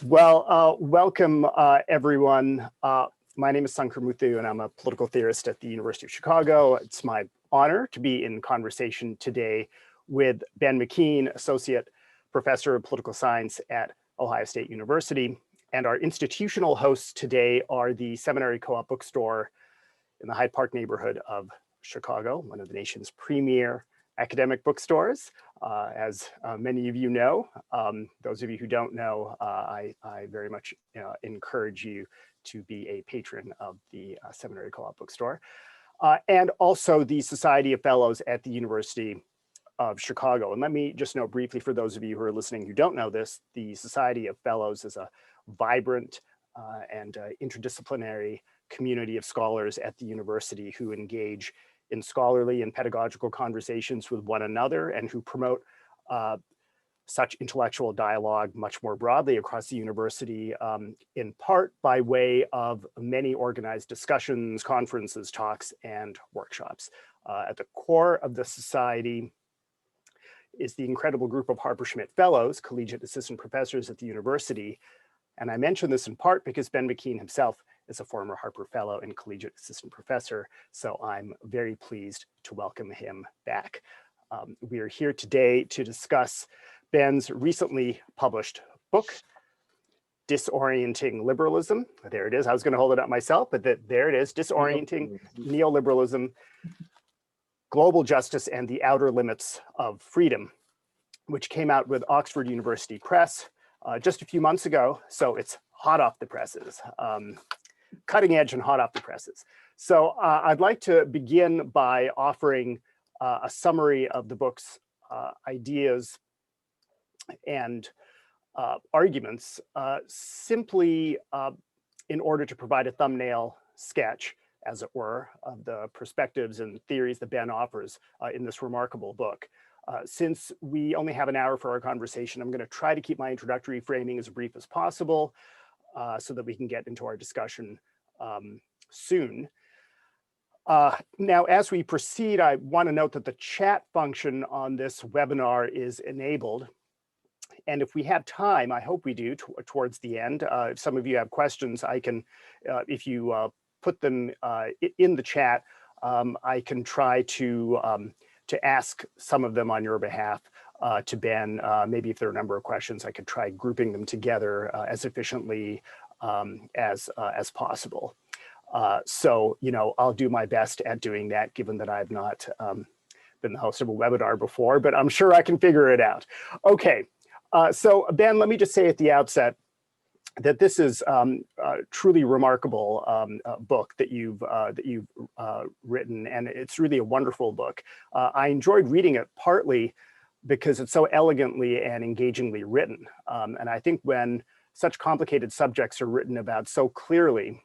Welcome everyone. My name is Sankar Muthu and I'm a political theorist at the University of Chicago. It's my honor to be in conversation today with Ben McKean, Associate Professor of Political Science at Ohio State University. And our institutional hosts today are the Seminary Co-op bookstore in the Hyde Park neighborhood of Chicago, one of the nation's premier academic bookstores. As many of you know, those of you who don't know, I very much encourage you to be a patron of the Seminary Co-op bookstore. And also the Society of Fellows at the University of Chicago. And let me just note briefly for those of you who are listening who don't know this, the Society of Fellows is a vibrant and interdisciplinary community of scholars at the university who engage in scholarly and pedagogical conversations with one another and who promote such intellectual dialogue much more broadly across the university, in part by way of many organized discussions, conferences, talks, and workshops. At the core of the society is the incredible group of Harper Schmidt Fellows, collegiate assistant professors at the university. And I mention this in part because Ben McKean himself is a former Harper Fellow and collegiate assistant professor, so I'm very pleased to welcome him back. We are here today to discuss Ben's recently published book, Disorienting Liberalism. There it is. I was going to hold it up myself, but there it is, Disorienting Neoliberalism, Global Justice and the Outer Limits of Freedom, which came out with Oxford University Press just a few months ago. So it's hot off the presses. Cutting edge and hot off the presses. So I'd like to begin by offering a summary of the book's ideas and arguments, simply in order to provide a thumbnail sketch, as it were, of the perspectives and theories that Ben offers in this remarkable book. Since we only have an hour for our conversation, I'm going to try to keep my introductory framing as brief as possible, so that we can get into our discussion soon. Now, as we proceed, I want to note that the chat function on this webinar is enabled. And if we have time, I hope we do towards the end, if some of you have questions, I can, if you put them in the chat, I can try to ask some of them on your behalf to Ben. Maybe if there are a number of questions, I could try grouping them together as efficiently as possible. So, I'll do my best at doing that, given that I've not been the host of a webinar before, but I'm sure I can figure it out. Okay, so Ben, let me just say at the outset that this is a truly remarkable book that you've written, and it's really a wonderful book. I enjoyed reading it partly because it's so elegantly and engagingly written. And I think when such complicated subjects are written about so clearly,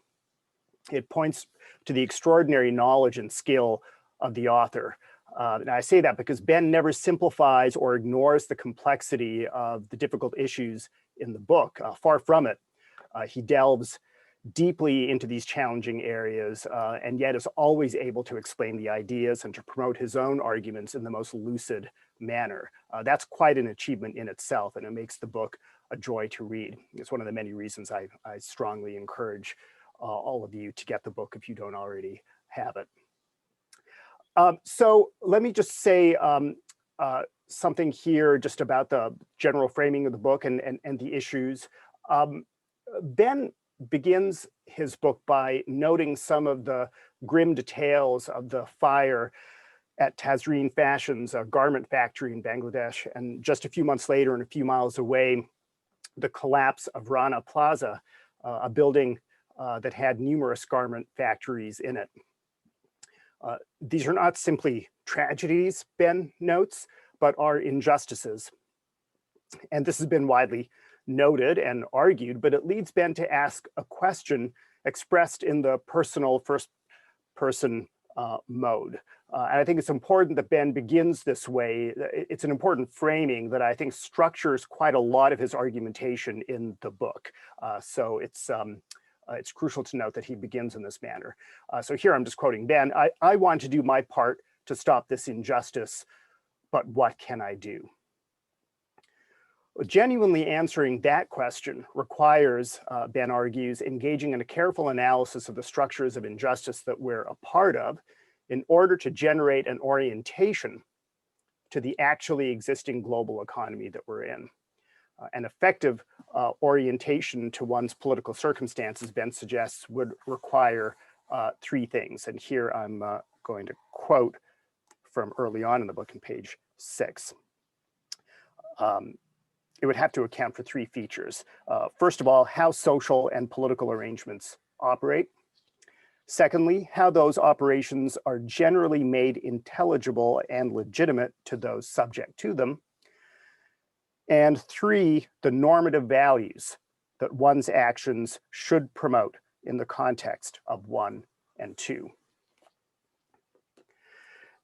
it points to the extraordinary knowledge and skill of the author. And I say that because Ben never simplifies or ignores the complexity of the difficult issues in the book. Far from it. He delves deeply into these challenging areas and yet is always able to explain the ideas and to promote his own arguments in the most lucid manner. That's quite an achievement in itself, and it makes the book a joy to read. It's one of the many reasons I strongly encourage all of you to get the book if you don't already have it. So let me just say something here just about the general framing of the book and the issues. Ben begins his book by noting some of the grim details of the fire at Tazreen Fashion's garment factory in Bangladesh, and just a few months later and a few miles away, the collapse of Rana Plaza, a building that had numerous garment factories in it. These are not simply tragedies, Ben notes, but are injustices. And this has been widely noted and argued, but it leads Ben to ask a question expressed in the personal first-person mode. And I think it's important that Ben begins this way. It's an important framing that I think structures quite a lot of his argumentation in the book. So it's crucial to note that he begins in this manner. So here I'm just quoting Ben. I want to do my part to stop this injustice, but what can I do? Genuinely answering that question requires, Ben argues, engaging in a careful analysis of the structures of injustice that we're a part of in order to generate an orientation to the actually existing global economy that we're in. An effective orientation to one's political circumstances, Ben suggests, would require three things. And here I'm going to quote from early on in the book on page 6. It would have to account for three features. First of all, how social and political arrangements operate. Secondly, how those operations are generally made intelligible and legitimate to those subject to them. And three, the normative values that one's actions should promote in the context of 1 and 2.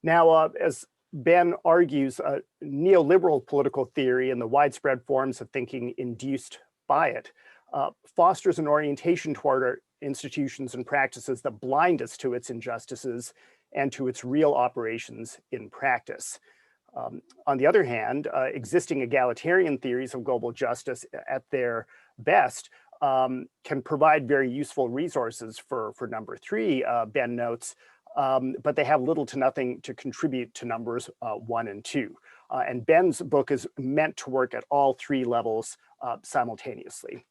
Now, as Ben argues, neoliberal political theory and the widespread forms of thinking induced by it fosters an orientation toward our institutions and practices that blind us to its injustices and to its real operations in practice. On the other hand, existing egalitarian theories of global justice at their best can provide very useful resources for number 3, Ben notes, but they have little to nothing to contribute to numbers 1 and 2. And Ben's book is meant to work at all 3 levels simultaneously.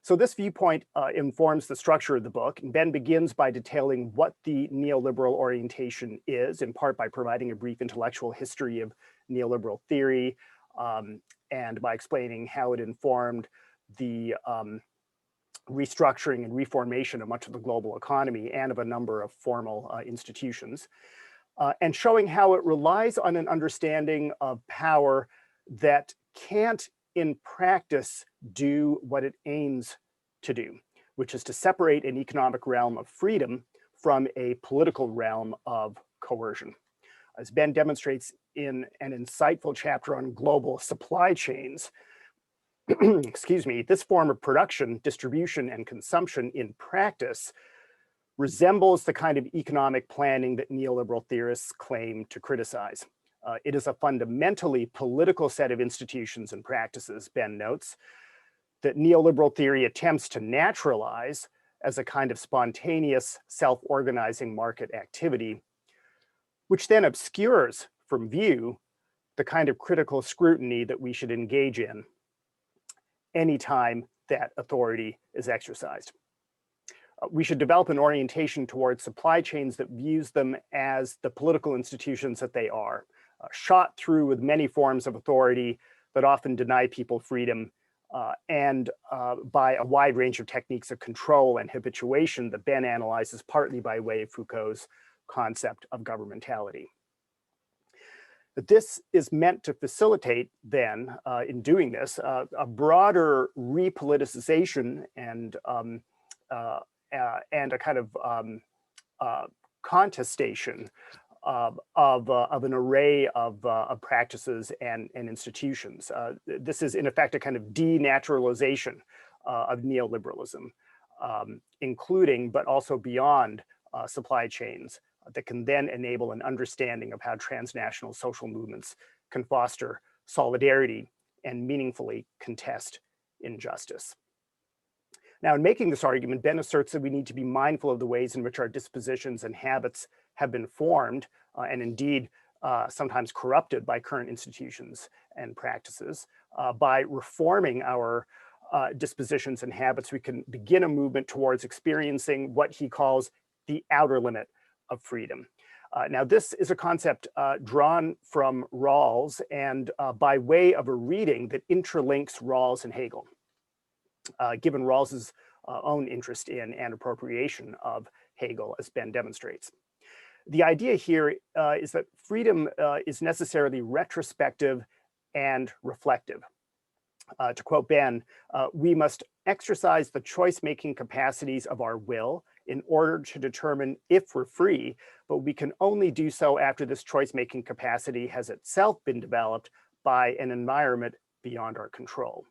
So this viewpoint informs the structure of the book. And Ben begins by detailing what the neoliberal orientation is, in part by providing a brief intellectual history of neoliberal theory, and by explaining how it informed the restructuring and reformation of much of the global economy and of a number of formal institutions, and showing how it relies on an understanding of power that can't in practice do what it aims to do, which is to separate an economic realm of freedom from a political realm of coercion. As Ben demonstrates in an insightful chapter on global supply chains, excuse me, this form of production, distribution, and consumption in practice resembles the kind of economic planning that neoliberal theorists claim to criticize. It is a fundamentally political set of institutions and practices, Ben notes, that neoliberal theory attempts to naturalize as a kind of spontaneous self-organizing market activity, which then obscures from view the kind of critical scrutiny that we should engage in anytime that authority is exercised. We should develop an orientation towards supply chains that views them as the political institutions that they are, shot through with many forms of authority that often deny people freedom, and by a wide range of techniques of control and habituation that Ben analyzes partly by way of Foucault's concept of governmentality. This is meant to facilitate then, in doing this, a broader repoliticization and a kind of contestation of an array of practices and institutions. This is in effect a kind of denaturalization of neoliberalism, including but also beyond supply chains that can then enable an understanding of how transnational social movements can foster solidarity and meaningfully contest injustice. Now, in making this argument, Ben asserts that we need to be mindful of the ways in which our dispositions and habits have been formed and indeed sometimes corrupted by current institutions and practices. By reforming our dispositions and habits, we can begin a movement towards experiencing what he calls the outer limit of freedom. Now, this is a concept drawn from Rawls and by way of a reading that interlinks Rawls and Hegel, given Rawls's own interest in and appropriation of Hegel, as Ben demonstrates. The idea here is that freedom is necessarily retrospective and reflective. To quote Ben, we must exercise the choice-making capacities of our will in order to determine if we're free, but we can only do so after this choice-making capacity has itself been developed by an environment beyond our control.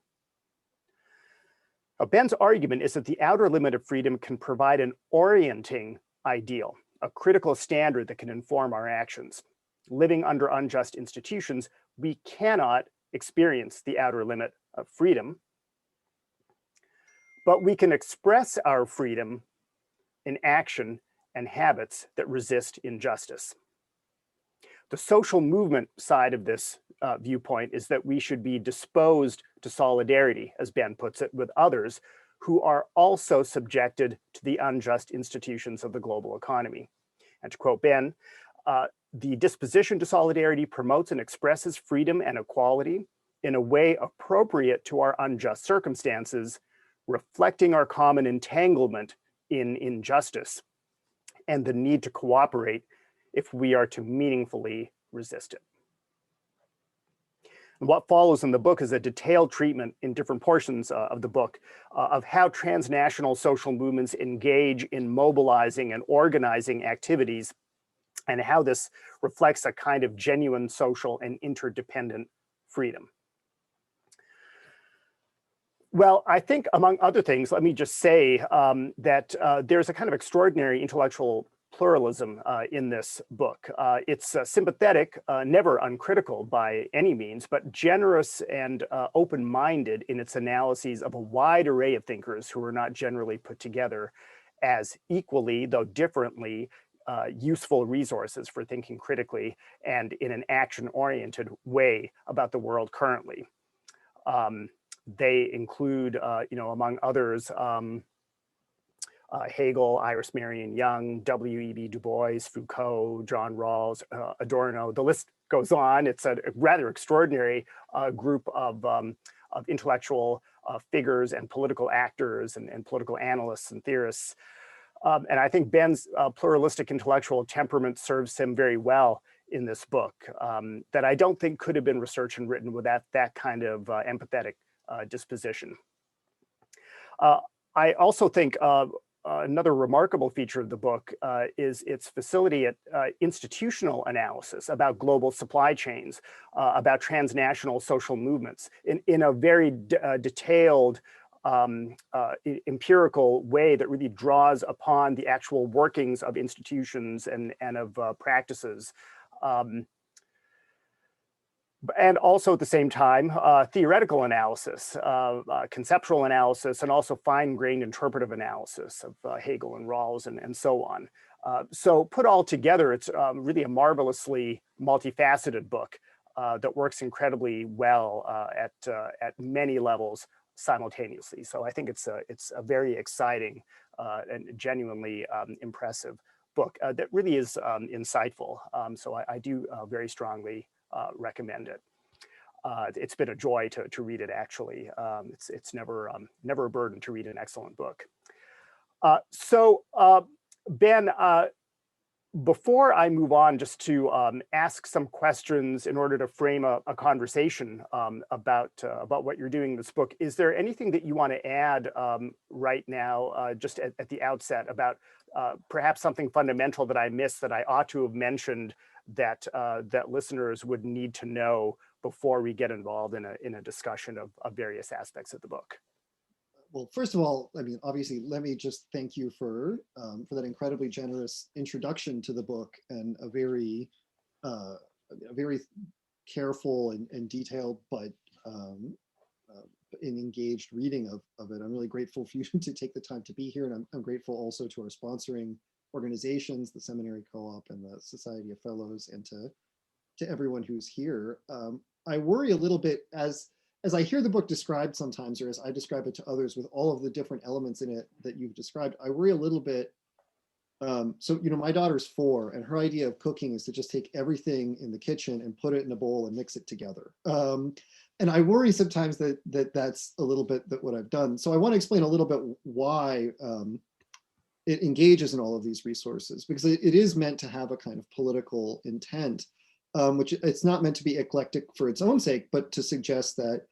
Now, Ben's argument is that the outer limit of freedom can provide an orienting ideal, a critical standard that can inform our actions. Living under unjust institutions, we cannot experience the outer limit of freedom, but we can express our freedom in action and habits that resist injustice. The social movement side of this viewpoint is that we should be disposed to solidarity, as Ben puts it, with others who are also subjected to the unjust institutions of the global economy. And to quote Ben, the disposition to solidarity promotes and expresses freedom and equality in a way appropriate to our unjust circumstances, reflecting our common entanglement in injustice and the need to cooperate if we are to meaningfully resist it. And what follows in the book is a detailed treatment in different portions of the book of how transnational social movements engage in mobilizing and organizing activities, and how this reflects a kind of genuine social and interdependent freedom. Well, I think among other things, let me just say that there's a kind of extraordinary intellectual pluralism in this book. It's sympathetic, never uncritical by any means, but generous and open-minded in its analyses of a wide array of thinkers who are not generally put together as equally, though differently, useful resources for thinking critically and in an action-oriented way about the world currently. They include, among others, Hegel, Iris Marion Young, W.E.B. Du Bois, Foucault, John Rawls, Adorno. The list goes on. It's a rather extraordinary group of intellectual figures and political actors and political analysts and theorists. And I think Ben's pluralistic intellectual temperament serves him very well in this book, that I don't think could have been researched and written without that kind of empathetic disposition. I also think another remarkable feature of the book is its facility at institutional analysis about global supply chains, about transnational social movements in a very detailed, empirical way that really draws upon the actual workings of institutions and of practices. And also at the same time, theoretical analysis, conceptual analysis, and also fine-grained interpretive analysis of Hegel and Rawls and so on. So put all together, it's really a marvelously multifaceted book that works incredibly well at many levels simultaneously. So I think it's a very exciting and genuinely impressive book that really is insightful. So I do very strongly recommend it. It's been a joy to read it, actually. It's never a burden to read an excellent book. Ben, before I move on, just to ask some questions in order to frame a conversation about what you're doing in this book, is there anything that you want to add right now, just at the outset, about perhaps something fundamental that I missed that I ought to have mentioned that that listeners would need to know before we get involved in a discussion of various aspects of the book? Well, first of all, I mean, obviously, let me just thank you for that incredibly generous introduction to the book and a very careful and detailed, but an engaged reading of it. I'm really grateful for you to take the time to be here, and I'm grateful also to our sponsoring organizations, the Seminary Co-op and the Society of Fellows, and to everyone who's here. I worry a little bit as I hear the book described sometimes, or as I describe it to others with all of the different elements in it that you've described, I worry a little bit. So, my daughter's 4, and her idea of cooking is to just take everything in the kitchen and put it in a bowl and mix it together. And I worry sometimes that's a little bit what I've done. So I want to explain a little bit why it engages in all of these resources, because it is meant to have a kind of political intent, which it's not meant to be eclectic for its own sake, but to suggest that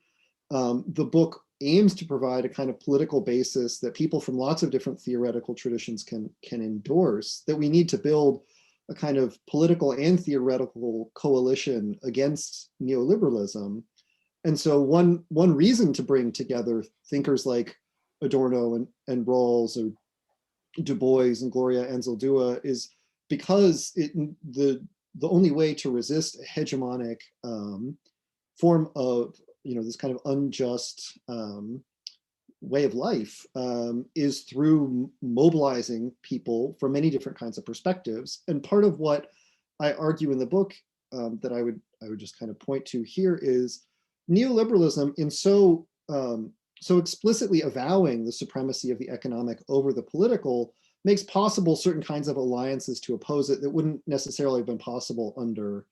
the book aims to provide a kind of political basis that people from lots of different theoretical traditions can endorse, that we need to build a kind of political and theoretical coalition against neoliberalism. And so one reason to bring together thinkers like Adorno and Rawls or Du Bois and Gloria Anzaldúa is because the only way to resist a hegemonic form of, this kind of unjust way of life is through mobilizing people from many different kinds of perspectives. And part of what I argue in the book that I would just kind of point to here is neoliberalism, in so explicitly avowing the supremacy of the economic over the political, makes possible certain kinds of alliances to oppose it that wouldn't necessarily have been possible under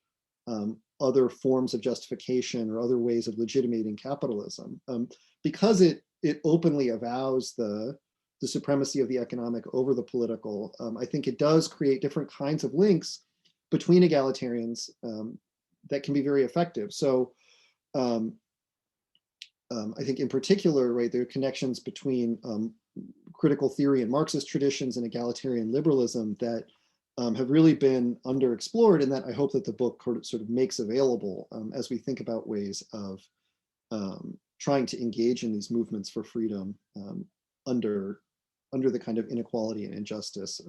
other forms of justification or other ways of legitimating capitalism. Because it openly avows the supremacy of the economic over the political, I think it does create different kinds of links between egalitarians that can be very effective. So I think in particular, right, there are connections between critical theory and Marxist traditions and egalitarian liberalism that have really been underexplored, and that I hope that the book sort of makes available as we think about ways of trying to engage in these movements for freedom under the kind of inequality and injustice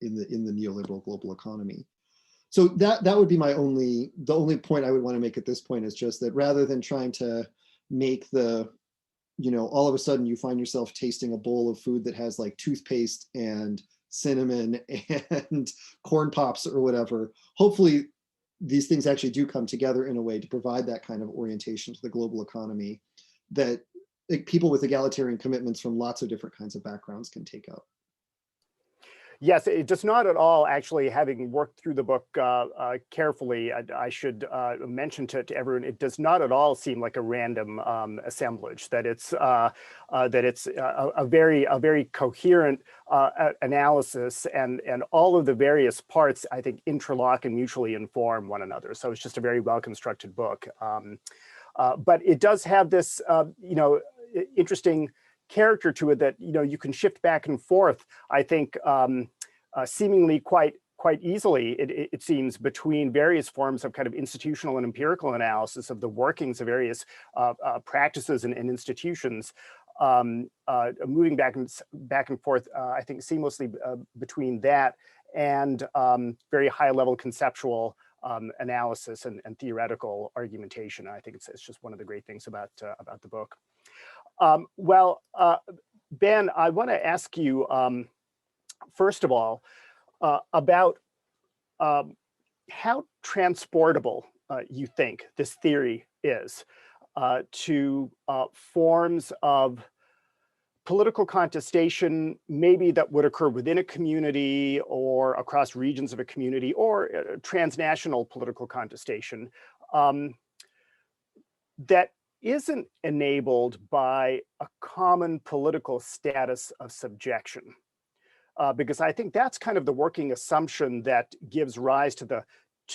in the neoliberal global economy. So that would be the only point I would want to make at this point, is just that rather than trying to make all of a sudden you find yourself tasting a bowl of food that has like toothpaste and cinnamon and corn pops or whatever, hopefully these things actually do come together in a way to provide that kind of orientation to the global economy that people with egalitarian commitments from lots of different kinds of backgrounds can take up. Yes, it does not at all, actually, having worked through the book carefully, I should mention to everyone, it does not at all seem like a random assemblage, that it's a very coherent analysis, and all of the various parts, I think, interlock and mutually inform one another. So it's just a very well-constructed book. But it does have this, interesting character to it that you can shift back and forth, I think, seemingly quite easily, it seems, between various forms of kind of institutional and empirical analysis of the workings of various practices and institutions, moving back and forth, I think, seamlessly between that and very high-level conceptual analysis and theoretical argumentation. I think it's just one of the great things about the book. Ben, I want to ask you, first of all, about how transportable you think this theory is to forms of political contestation, maybe that would occur within a community or across regions of a community, or transnational political contestation that isn't enabled by a common political status of subjection. Because I think that's kind of the working assumption that gives rise to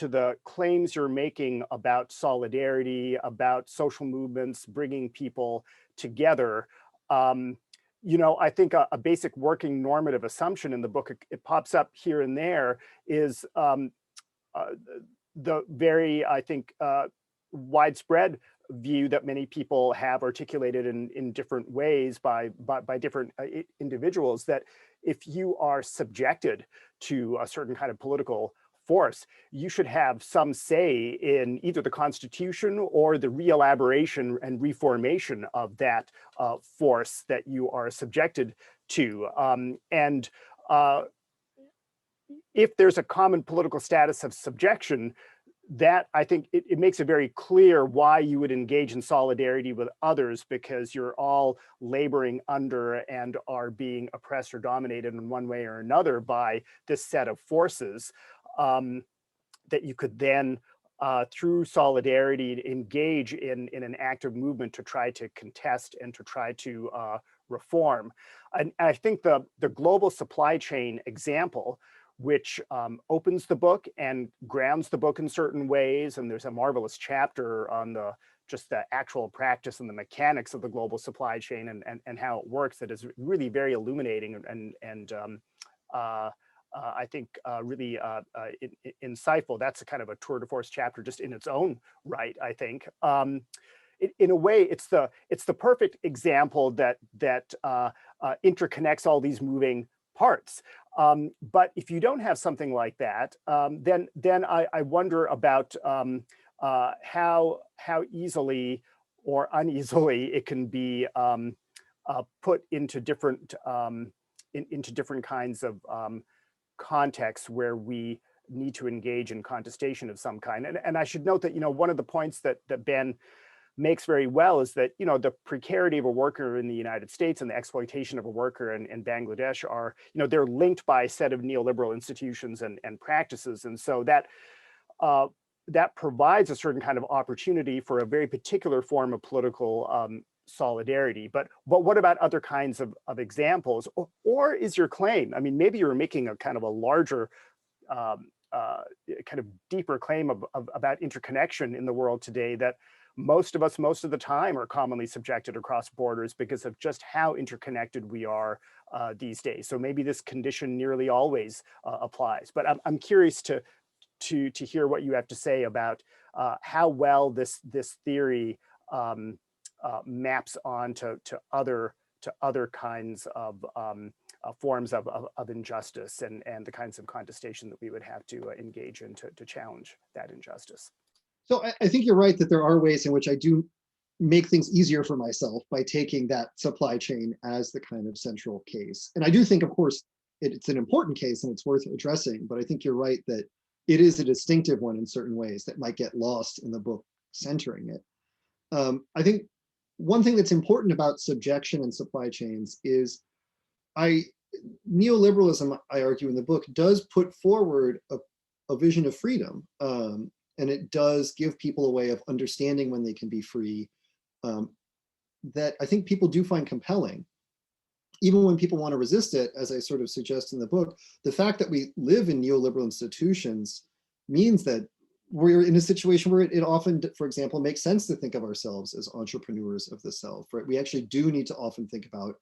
the claims you're making about solidarity, about social movements, bringing people together. I think a basic working normative assumption in the book, it pops up here and there, is the very, I think, widespread view that many people have articulated in different ways by different individuals, that if you are subjected to a certain kind of political force, you should have some say in either the Constitution or the re-elaboration and reformation of that force that you are subjected to. If there's a common political status of subjection, that, I think, it makes it very clear why you would engage in solidarity with others, because you're all laboring under and are being oppressed or dominated in one way or another by this set of forces, that you could then, through solidarity, engage in an active movement to try to contest and to try to reform. And I think the global supply chain example, which opens the book and grounds the book in certain ways. And there's a marvelous chapter on just the actual practice and the mechanics of the global supply chain and how it works, that is really very illuminating and I think really insightful. That's a kind of a tour de force chapter just in its own right, I think. In a way, it's the perfect example that interconnects all these moving parts. But if you don't have something like that, then I wonder about how easily or uneasily it can be put into different into different kinds of contexts where we need to engage in contestation of some kind. And I should note that, one of the points that Ben makes very well is that, the precarity of a worker in the United States and the exploitation of a worker in Bangladesh are, they're linked by a set of neoliberal institutions and practices. And so that that provides a certain kind of opportunity for a very particular form of political solidarity. But what about other kinds of examples? Or is your claim, I mean, maybe you're making a kind of a larger, kind of deeper claim about interconnection in the world today, that most of us, most of the time, are commonly subjected across borders because of just how interconnected we are these days. So maybe this condition nearly always applies. But I'm curious to hear what you have to say about how well this theory maps on to other kinds of forms of injustice and the kinds of contestation that we would have to engage in to challenge that injustice. So I think you're right that there are ways in which I do make things easier for myself by taking that supply chain as the kind of central case. And I do think, of course, it's an important case and it's worth addressing, but I think you're right that it is a distinctive one in certain ways that might get lost in the book centering it. I think one thing that's important about subjection and supply chains is neoliberalism, I argue in the book, does put forward a vision of freedom. And it does give people a way of understanding when they can be free, that I think people do find compelling. Even when people want to resist it, as I sort of suggest in the book, the fact that we live in neoliberal institutions means that we're in a situation where it often, for example, makes sense to think of ourselves as entrepreneurs of the self, right? We actually do need to often think about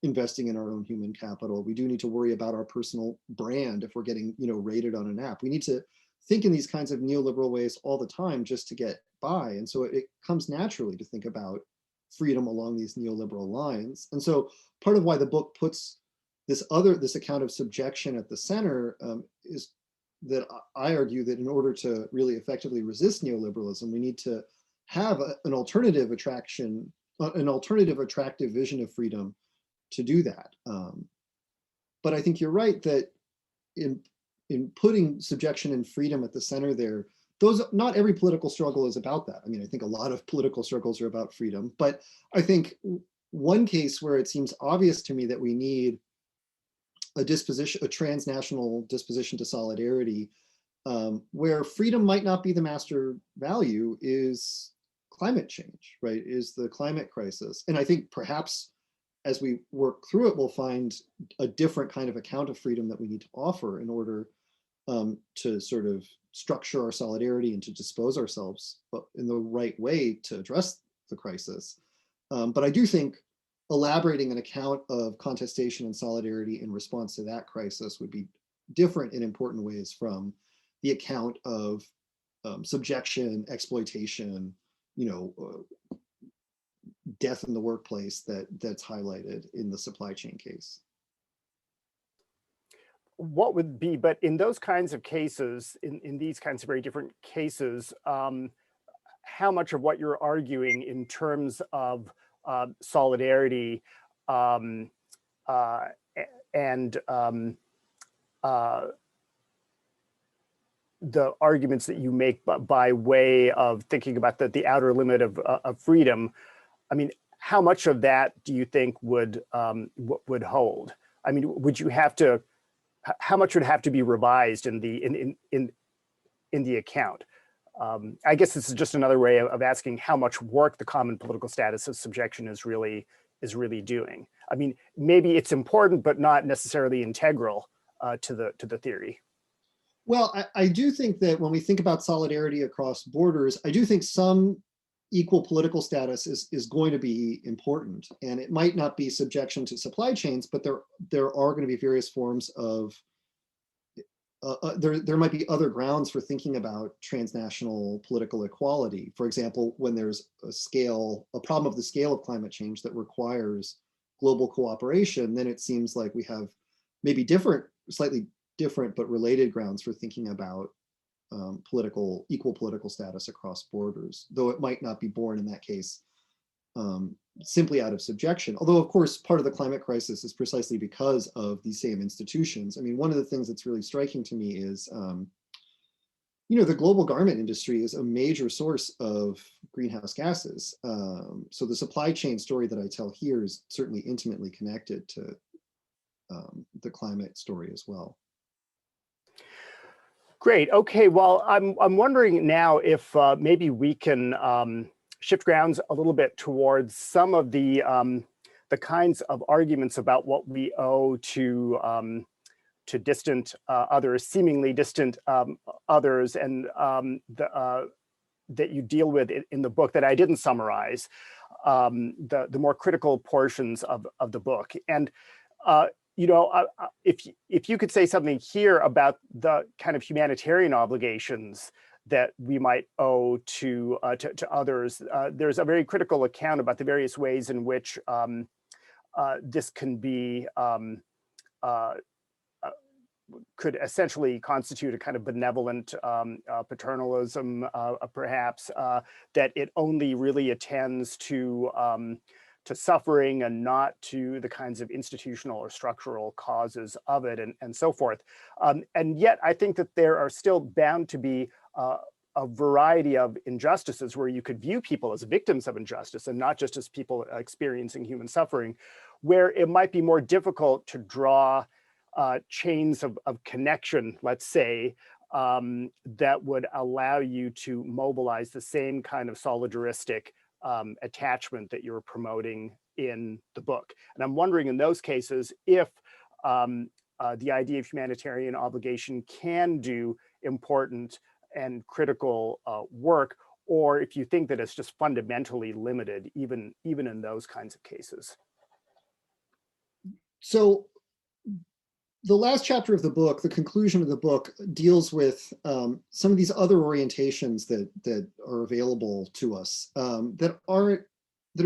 investing in our own human capital. We do need to worry about our personal brand if we're getting, rated on an app. We need to think in these kinds of neoliberal ways all the time just to get by. And so it comes naturally to think about freedom along these neoliberal lines. And so part of why the book puts this account of subjection at the center is that I argue that in order to really effectively resist neoliberalism, we need to have an alternative attractive vision of freedom to do that. But I think you're right that in putting subjection and freedom at the center there, not every political struggle is about that. I mean, I think a lot of political struggles are about freedom, but I think one case where it seems obvious to me that we need a transnational disposition to solidarity, where freedom might not be the master value, is climate change, right? Is the climate crisis. And I think perhaps as we work through it, we'll find a different kind of account of freedom that we need to offer in order to sort of structure our solidarity and to dispose ourselves in the right way to address the crisis. But I do think elaborating an account of contestation and solidarity in response to that crisis would be different in important ways from the account of subjection, exploitation, death in the workplace that's highlighted in the supply chain case. What would be, but in those kinds of cases, in these kinds of very different cases, how much of what you're arguing in terms of solidarity and the arguments that you make by way of thinking about the outer limit of freedom, I mean, how much of that do you think would hold? I mean, would you have to? How much would have to be revised in the account? I guess this is just another way of asking how much work the common political status of subjection is really doing. I mean, maybe it's important, but not necessarily integral to the theory. Well, I do think that when we think about solidarity across borders, I do think some equal political status is going to be important, and it might not be subjection to supply chains, but there are going to be various forms of there might be other grounds for thinking about transnational political equality. For example, when there's a problem of the scale of climate change that requires global cooperation, then it seems like we have maybe slightly different but related grounds for thinking about equal political status across borders, though it might not be born in that case simply out of subjection. Although, of course, part of the climate crisis is precisely because of these same institutions. I mean, one of the things that's really striking to me is, the global garment industry is a major source of greenhouse gases. So the supply chain story that I tell here is certainly intimately connected to the climate story as well. Great. Okay. Well, I'm wondering now if maybe we can shift grounds a little bit towards some of the kinds of arguments about what we owe to distant others, seemingly distant others, and that you deal with in the book that I didn't summarize, the more critical portions of the book. And if you could say something here about the kind of humanitarian obligations that we might owe to others, there's a very critical account about the various ways in which this can be could essentially constitute a kind of benevolent paternalism, perhaps, that it only really attends to suffering and not to the kinds of institutional or structural causes of it, and so forth. And yet, I think that there are still bound to be a variety of injustices where you could view people as victims of injustice and not just as people experiencing human suffering, where it might be more difficult to draw chains of connection, let's say, that would allow you to mobilize the same kind of solidaristic attachment that you're promoting in the book. And I'm wondering in those cases if the idea of humanitarian obligation can do important and critical work, or if you think that it's just fundamentally limited, even in those kinds of cases. So the last chapter of the book, the conclusion of the book, deals with some of these other orientations that are available to us that are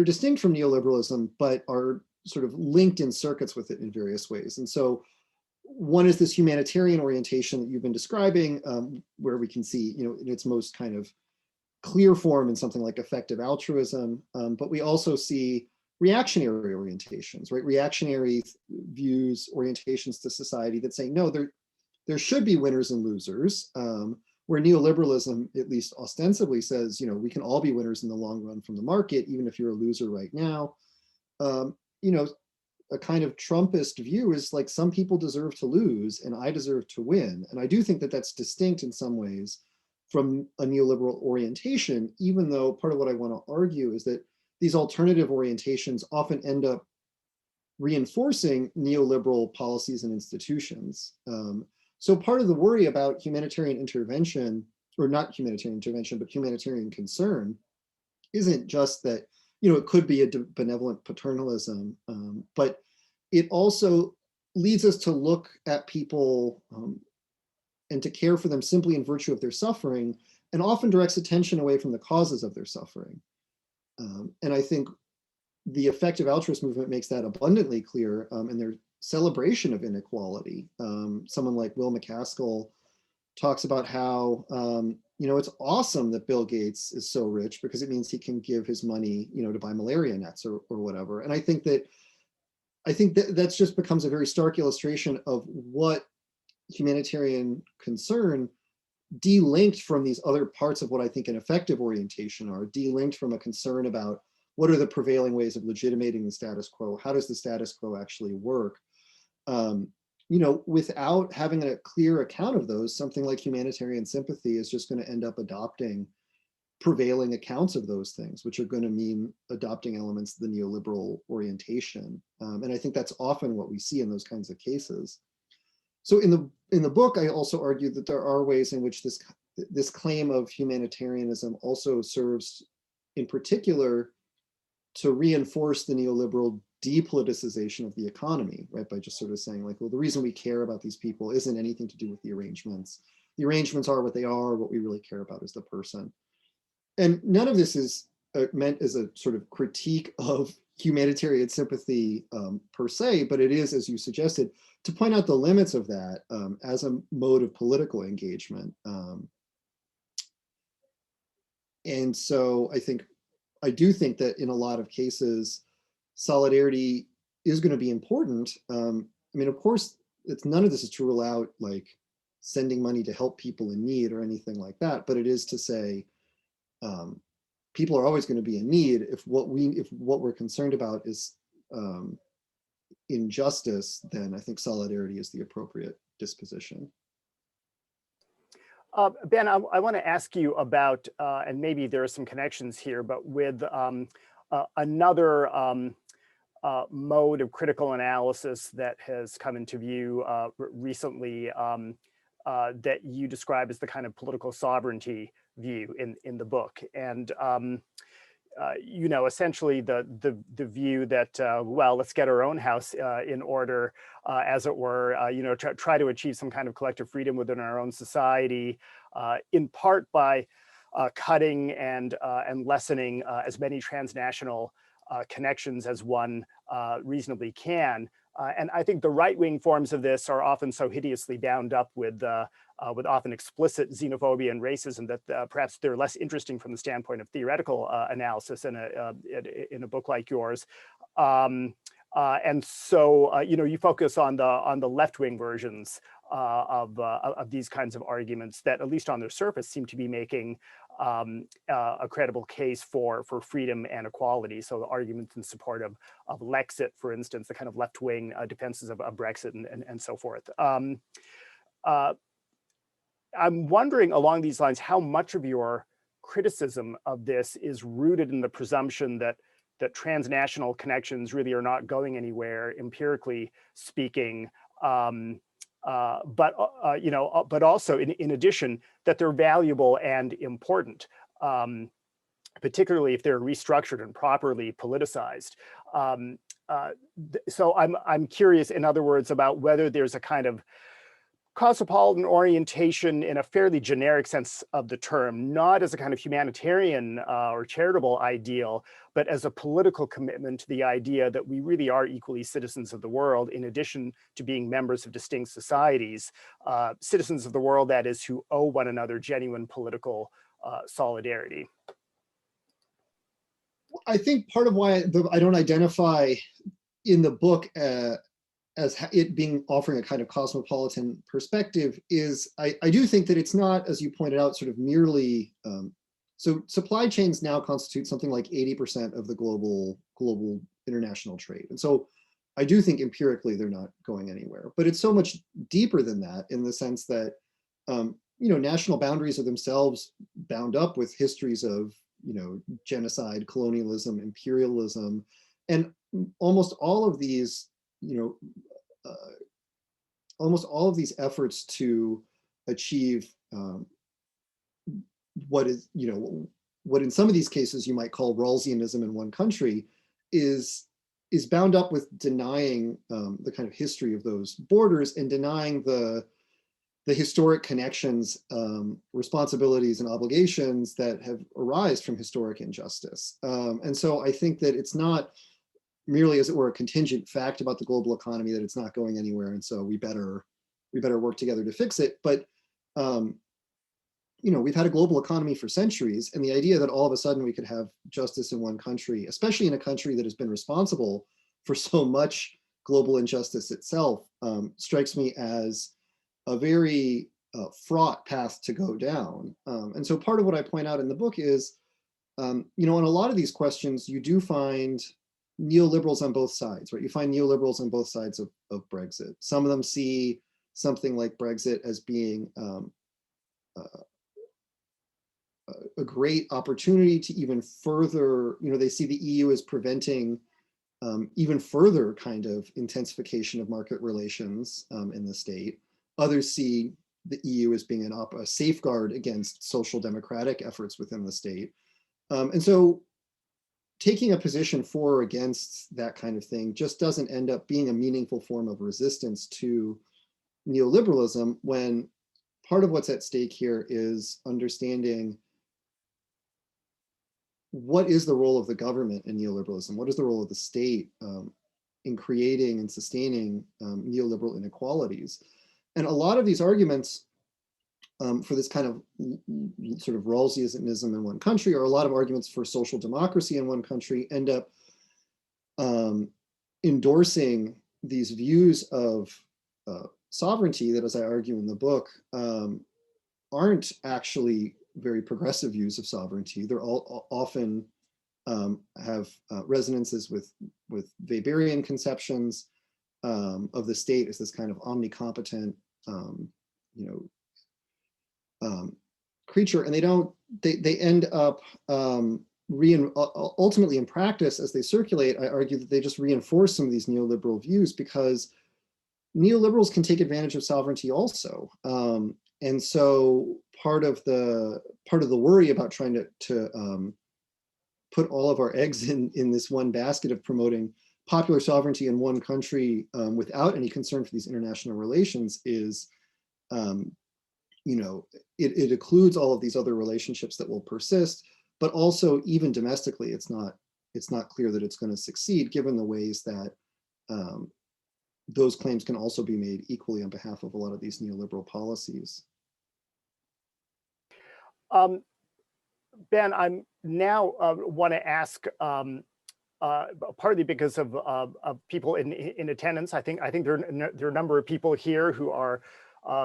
distinct from neoliberalism, but are sort of linked in circuits with it in various ways. And so one is this humanitarian orientation that you've been describing, where we can see, in its most kind of clear form in something like effective altruism, but we also see reactionary orientations, right? Reactionary views, orientations to society that say, no, there should be winners and losers, where neoliberalism, at least ostensibly, says, we can all be winners in the long run from the market, even if you're a loser right now. A kind of Trumpist view is like, some people deserve to lose and I deserve to win. And I do think that that's distinct in some ways from a neoliberal orientation, even though part of what I want to argue is that these alternative orientations often end up reinforcing neoliberal policies and institutions. So part of the worry about humanitarian intervention, or not humanitarian intervention, but humanitarian concern, isn't just that, it could be a benevolent paternalism, but it also leads us to look at people and to care for them simply in virtue of their suffering, and often directs attention away from the causes of their suffering. And I think the effective altruist movement makes that abundantly clear in their celebration of inequality. Someone like Will McCaskill talks about how, it's awesome that Bill Gates is so rich because it means he can give his money, to buy malaria nets or whatever. And I think that that's just becomes a very stark illustration of what humanitarian concern de-linked from these other parts of what I think an effective orientation are, de-linked from a concern about what are the prevailing ways of legitimating the status quo? How does the status quo actually work? Without having a clear account of those, something like humanitarian sympathy is just going to end up adopting prevailing accounts of those things, which are going to mean adopting elements of the neoliberal orientation. And I think that's often what we see in those kinds of cases. So in the book, I also argue that there are ways in which this claim of humanitarianism also serves, in particular, to reinforce the neoliberal depoliticization of the economy, right? By just sort of saying, like, well, the reason we care about these people isn't anything to do with the arrangements. The arrangements are what they are. What we really care about is the person. And none of this is meant as a sort of critique of humanitarian sympathy per se, but it is, as you suggested, to point out the limits of that as a mode of political engagement. And so I do think that in a lot of cases, solidarity is going to be important. I mean, of course, none of this is to rule out like sending money to help people in need or anything like that, but it is to say people are always going to be in need if what we're concerned about is injustice, then I think solidarity is the appropriate disposition. Ben, I want to ask you about, and maybe there are some connections here, but with another mode of critical analysis that has come into view recently that you describe as the kind of political sovereignty view in the book. And you know, essentially the view that, well, let's get our own house in order, as it were, you know, try to achieve some kind of collective freedom within our own society, in part by cutting and lessening as many transnational connections as one reasonably can. And I think the right-wing forms of this are often so hideously bound up with often explicit xenophobia and racism that perhaps they're less interesting from the standpoint of theoretical analysis in a book like yours. And so, you know, you focus on the left-wing versions of these kinds of arguments that, at least on their surface, seem to be making a credible case for freedom and equality. So the arguments in support of Lexit, for instance, the kind of left-wing defenses of Brexit and so forth. I'm wondering along these lines how much of your criticism of this is rooted in the presumption that transnational connections really are not going anywhere, empirically speaking, but you know, but also in addition that they're valuable and important, particularly if they're restructured and properly politicized. So I'm curious, in other words, about whether there's a kind of cosmopolitan orientation in a fairly generic sense of the term, not as a kind of humanitarian or charitable ideal, but as a political commitment to the idea that we really are equally citizens of the world, in addition to being members of distinct societies, citizens of the world, that is, who owe one another genuine political solidarity. I think part of why I don't identify in the book as it being offering a kind of cosmopolitan perspective is I do think that it's not, as you pointed out, sort of merely, so supply chains now constitute something like 80% of the global international trade. And so I do think empirically they're not going anywhere, but it's so much deeper than that in the sense that, you know, national boundaries are themselves bound up with histories of, you know, genocide, colonialism, imperialism, and almost all of these, you know, almost all of these efforts to achieve what is, you know, what in some of these cases you might call Rawlsianism in one country is bound up with denying the kind of history of those borders and denying the historic connections, responsibilities and obligations that have arisen from historic injustice. And so I think that it's not merely, as it were, a contingent fact about the global economy that it's not going anywhere, and so we better work together to fix it. But you know, we've had a global economy for centuries, and the idea that all of a sudden we could have justice in one country, especially in a country that has been responsible for so much global injustice itself, strikes me as a very fraught path to go down. And so part of what I point out in the book is, you know, on a lot of these questions, you do find neoliberals on both sides, right? You find neoliberals on both sides of Brexit. Some of them see something like Brexit as being a great opportunity to even further, you know, they see the EU as preventing even further kind of intensification of market relations in the state. Others see the EU as being a safeguard against social democratic efforts within the state. And so taking a position for or against that kind of thing just doesn't end up being a meaningful form of resistance to neoliberalism, when part of what's at stake here is understanding what is the role of the government in neoliberalism? What is the role of the state in creating and sustaining neoliberal inequalities? And a lot of these arguments for this kind of sort of Rawlsianism in one country, or a lot of arguments for social democracy in one country, end up endorsing these views of sovereignty that, as I argue in the book, aren't actually very progressive views of sovereignty. They're all often have resonances with Weberian conceptions of the state as this kind of omnicompetent, creature, and they end up ultimately in practice, as they circulate, I argue that they just reinforce some of these neoliberal views, because neoliberals can take advantage of sovereignty also. And so part of the worry about trying to put all of our eggs in this one basket of promoting popular sovereignty in one country without any concern for these international relations is, it includes all of these other relationships that will persist, but also even domestically, it's not clear that it's going to succeed, given the ways that those claims can also be made equally on behalf of a lot of these neoliberal policies. Ben, I'm now want to ask, partly because of people in attendance. I think there are a number of people here who are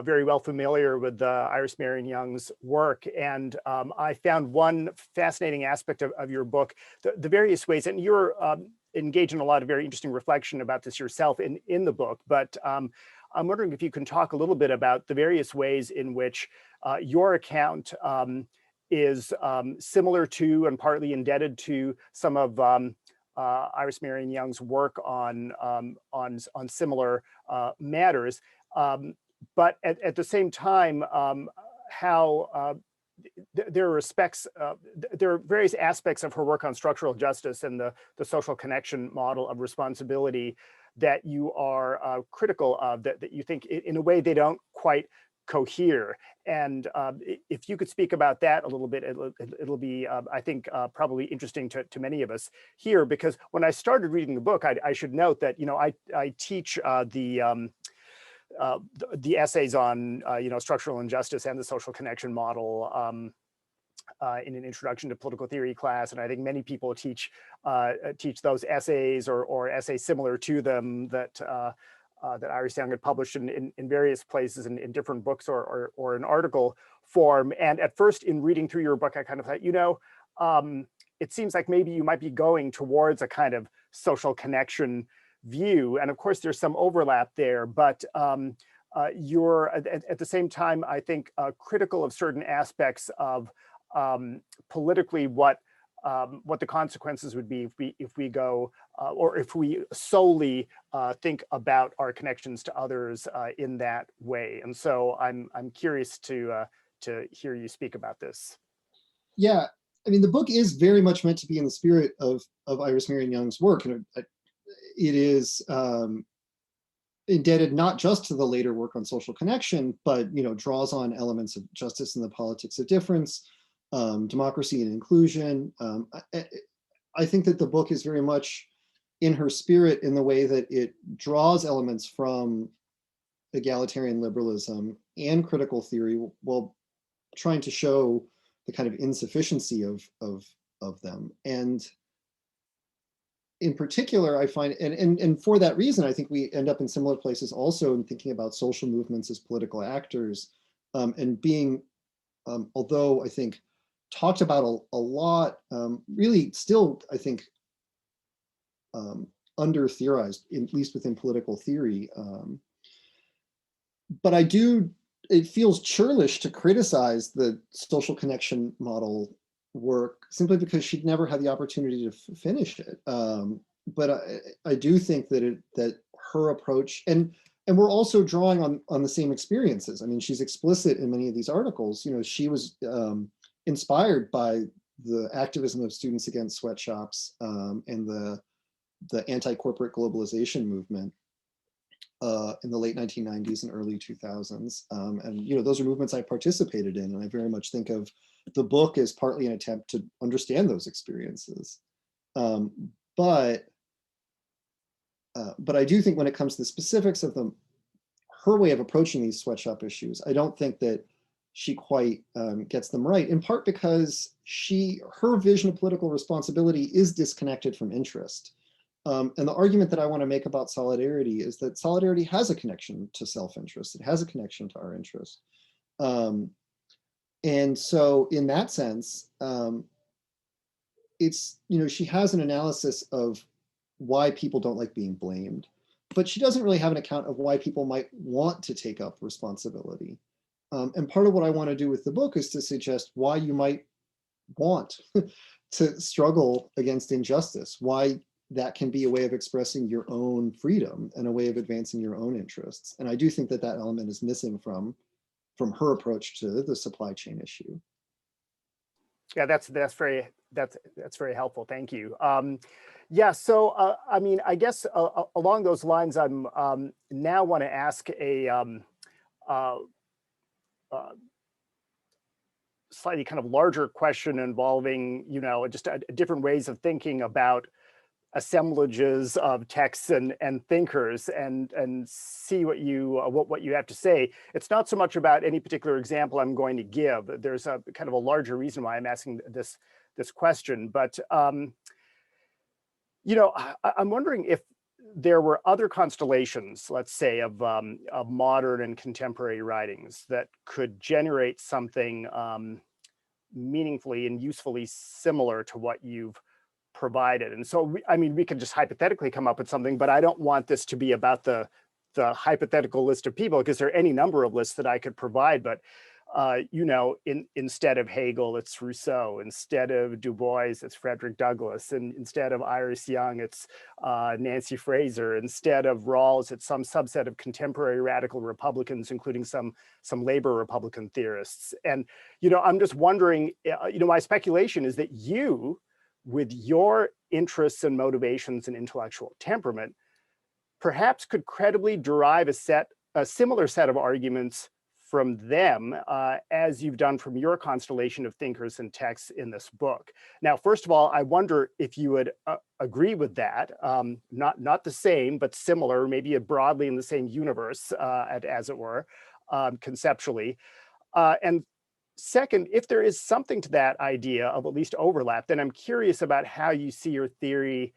very well familiar with Iris Marion Young's work, and I found one fascinating aspect of your book, the various ways, and you're engaged in a lot of very interesting reflection about this yourself in the book, but I'm wondering if you can talk a little bit about the various ways in which your account is similar to and partly indebted to some of Iris Marion Young's work on similar matters. But at the same time, how there are various aspects of her work on structural justice and the social connection model of responsibility that you are critical of, that you think in a way they don't quite cohere. And if you could speak about that a little bit, it'll be, I think, probably interesting to many of us here, because when I started reading the book, I should note that, I teach the essays on structural injustice and the social connection model in an introduction to political theory class, and I think many people teach those essays or essays similar to them that Iris Young had published in various places in different books or an article form. And at first, in reading through your book, I kind of thought, it seems like maybe you might be going towards a kind of social connection view, and of course there's some overlap there, but you're at the same time, I think, critical of certain aspects of politically what the consequences would be if we go or if we solely think about our connections to others in that way. And so I'm curious to hear you speak about this. Yeah, I mean, the book is very much meant to be in the spirit of Iris Marion Young's work, and it is indebted not just to the later work on social connection, but draws on elements of justice and the politics of difference, democracy and inclusion. I think that the book is very much in her spirit in the way that it draws elements from egalitarian liberalism and critical theory while trying to show the kind of insufficiency of them. And in particular, I find, and for that reason, I think we end up in similar places also in thinking about social movements as political actors, and being, although I think talked about a lot, really still, I think, under theorized, at least within political theory. But it feels churlish to criticize the social connection model work simply because she'd never had the opportunity to finish it. But I do think that her approach, and we're also drawing on the same experiences. I mean, she's explicit in many of these articles. She was inspired by the activism of students against sweatshops and the anti-corporate globalization movement in the late 1990s and early 2000s. And those are movements I participated in, and I very much think of the book as partly an attempt to understand those experiences. But I do think when it comes to the specifics of her way of approaching these sweatshop issues, I don't think that she quite gets them right, in part because her vision of political responsibility is disconnected from interest. And the argument that I want to make about solidarity is that solidarity has a connection to self-interest. It has a connection to our interest. And so in that sense, it's, she has an analysis of why people don't like being blamed, but she doesn't really have an account of why people might want to take up responsibility. And part of what I want to do with the book is to suggest why you might want to struggle against injustice, why that can be a way of expressing your own freedom and a way of advancing your own interests. And I do think that that element is missing from her approach to the supply chain issue. Yeah, that's very helpful. Thank you. Yeah, so I mean, I guess along those lines, I'm now want to ask a slightly kind of larger question involving, just different ways of thinking about assemblages of texts and thinkers, and see what you have to say. It's not so much about any particular example I'm going to give. There's a kind of a larger reason why I'm asking this question, but I'm wondering if there were other constellations, let's say, of modern and contemporary writings that could generate something meaningfully and usefully similar to what you've provided. And so, I mean, we could just hypothetically come up with something, but I don't want this to be about the hypothetical list of people, because there are any number of lists that I could provide. But instead of Hegel, it's Rousseau. Instead of Du Bois, it's Frederick Douglass. And instead of Iris Young, it's Nancy Fraser. Instead of Rawls, it's some subset of contemporary radical Republicans, including some labor Republican theorists. And I'm just wondering, my speculation is that you, with your interests and motivations and intellectual temperament, perhaps could credibly derive a similar set of arguments from them, as you've done from your constellation of thinkers and texts in this book. Now, first of all, I wonder if you would agree with that, not the same, but similar, maybe broadly in the same universe, as it were, conceptually. And second, if there is something to that idea of at least overlap, then I'm curious about how you see your theory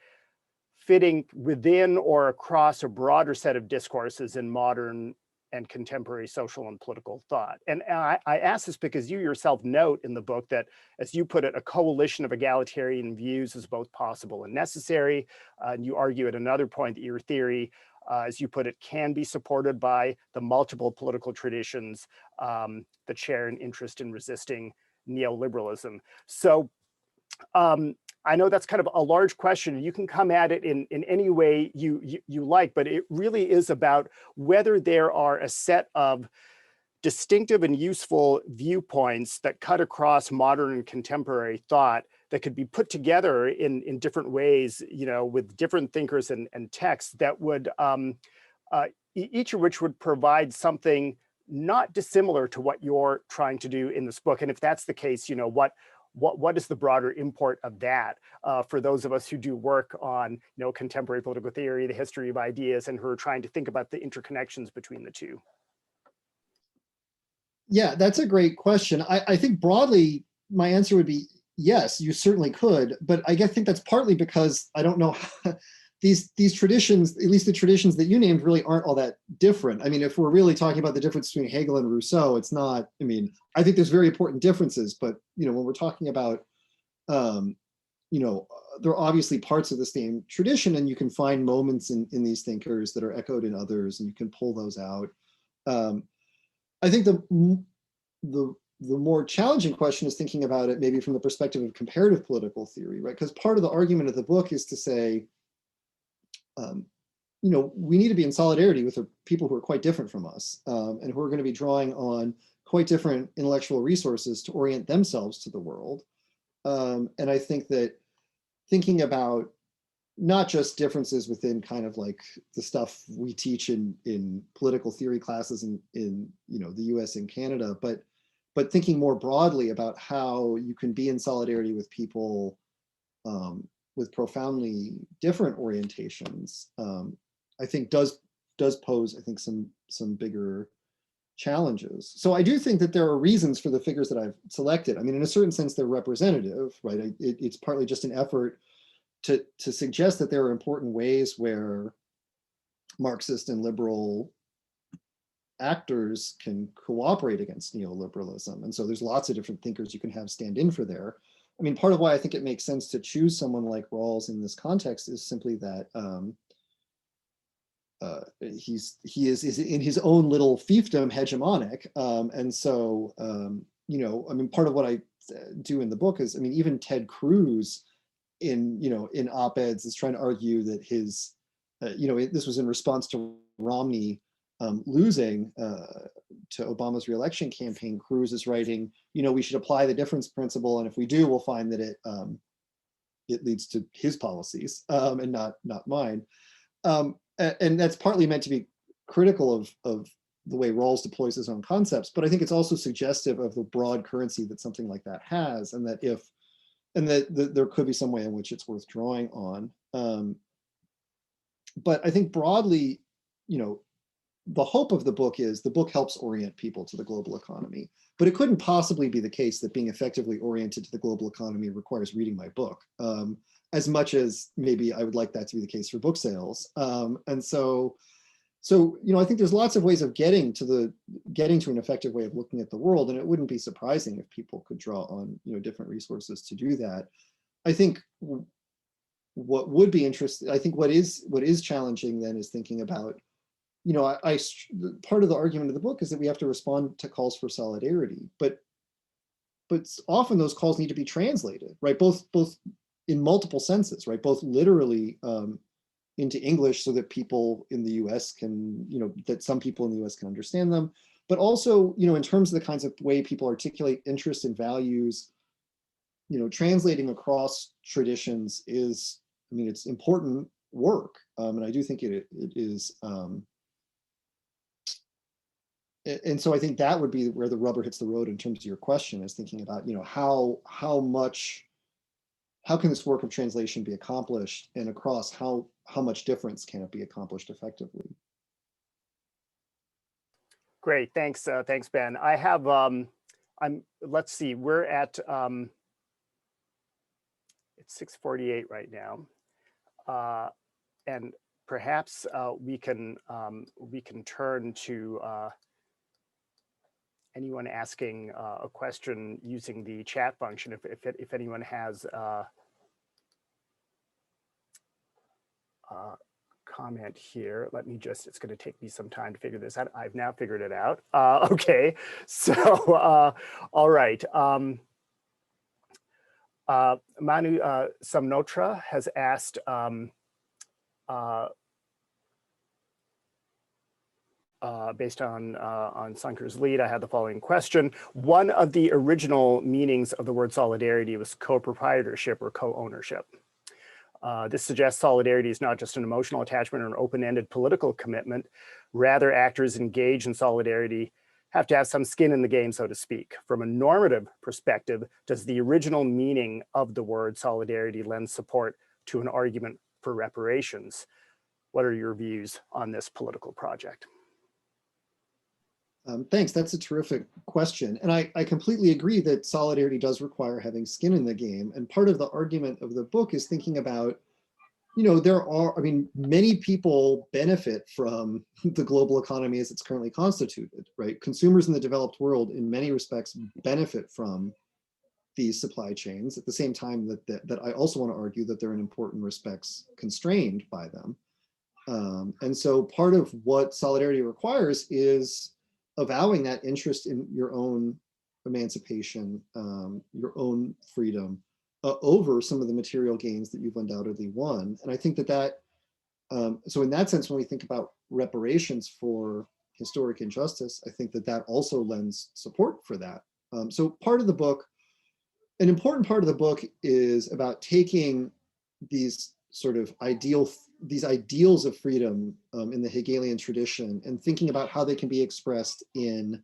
fitting within or across a broader set of discourses in modern and contemporary social and political thought. And I ask this because you yourself note in the book that, as you put it, a coalition of egalitarian views is both possible and necessary. And you argue at another point that your theory, as you put it, can be supported by the multiple political traditions that share an interest in resisting neoliberalism. So I know that's kind of a large question. You can come at it in any way you like, but it really is about whether there are a set of distinctive and useful viewpoints that cut across modern and contemporary thought that could be put together in different ways, with different thinkers and texts that would, each of which would provide something not dissimilar to what you're trying to do in this book. And if that's the case, what is the broader import of that for those of us who do work on contemporary political theory, the history of ideas, and who are trying to think about the interconnections between the two? Yeah, that's a great question. I think broadly, my answer would be yes, you certainly could. But I think that's partly because I don't know how, these traditions, at least the traditions that you named, really aren't all that different. I mean, if we're really talking about the difference between Hegel and Rousseau, it's not, I think there's very important differences, but when we're talking about, there are obviously parts of the same tradition, and you can find moments in these thinkers that are echoed in others, and you can pull those out. I think the more challenging question is thinking about it maybe from the perspective of comparative political theory, right? Because part of the argument of the book is to say, we need to be in solidarity with the people who are quite different from us, and who are going to be drawing on quite different intellectual resources to orient themselves to the world. And I think that thinking about not just differences within kind of like the stuff we teach in political theory classes in the US and Canada, but thinking more broadly about how you can be in solidarity with people with profoundly different orientations, I think does pose, I think, some bigger challenges. So I do think that there are reasons for the figures that I've selected. I mean, in a certain sense, they're representative, right? It's partly just an effort to suggest that there are important ways where Marxist and liberal actors can cooperate against neoliberalism. And so there's lots of different thinkers you can have stand in for there. I mean, part of why I think it makes sense to choose someone like Rawls in this context is simply that he is in his own little fiefdom hegemonic. And so, you know, I mean, part of what I do in the book is, I mean, even Ted Cruz in op-eds is trying to argue that his, this was in response to Romney losing to Obama's reelection campaign. Cruz is writing, we should apply the difference principle, and if we do, we'll find that it leads to his policies and not mine. And that's partly meant to be critical of the way Rawls deploys his own concepts, but I think it's also suggestive of the broad currency that something like that has, and that there could be some way in which it's worth drawing on. But I think broadly, the hope of the book is the book helps orient people to the global economy, but it couldn't possibly be the case that being effectively oriented to the global economy requires reading my book, as much as maybe I would like that to be the case for book sales. And so, I think there's lots of ways of getting to an effective way of looking at the world, and it wouldn't be surprising if people could draw on different resources to do that. I think what would be interesting, I think what is challenging then is thinking about, part of the argument of the book is that we have to respond to calls for solidarity, but often those calls need to be translated, right? Both in multiple senses, right? Both literally into English so that people in the US can, that some people in the US can understand them, but also, in terms of the kinds of way people articulate interests and values, translating across traditions is, it's important work. And I do think it is, and so I think that would be where the rubber hits the road in terms of your question, is thinking about, how can this work of translation be accomplished, and across how much difference can it be accomplished effectively? Great, thanks, thanks, Ben. I have, let's see, we're at, it's 6:48 right now, and perhaps we can turn to anyone asking a question using the chat function. If anyone has a comment here, let me just, it's going to take me some time to figure this out. I've now figured it out. Okay, so all right. Manu Samnotra has asked, based on Sankar's lead, I had the following question. One of the original meanings of the word solidarity was co-proprietorship or co-ownership. This suggests solidarity is not just an emotional attachment or an open-ended political commitment. Rather, actors engaged in solidarity have to have some skin in the game, so to speak. From a normative perspective, does the original meaning of the word solidarity lend support to an argument for reparations? What are your views on this political project? Thanks, that's a terrific question. And I completely agree that solidarity does require having skin in the game. And part of the argument of the book is thinking about, many people benefit from the global economy as it's currently constituted, right? Consumers in the developed world in many respects benefit from these supply chains, at the same time that I also want to argue that they're in important respects constrained by them. And so part of what solidarity requires is avowing that interest in your own emancipation, your own freedom over some of the material gains that you've undoubtedly won. And I think that so in that sense, when we think about reparations for historic injustice, I think that also lends support for that. So part of the book, an important part of the book is about taking these sort of ideals of freedom in the Hegelian tradition and thinking about how they can be expressed in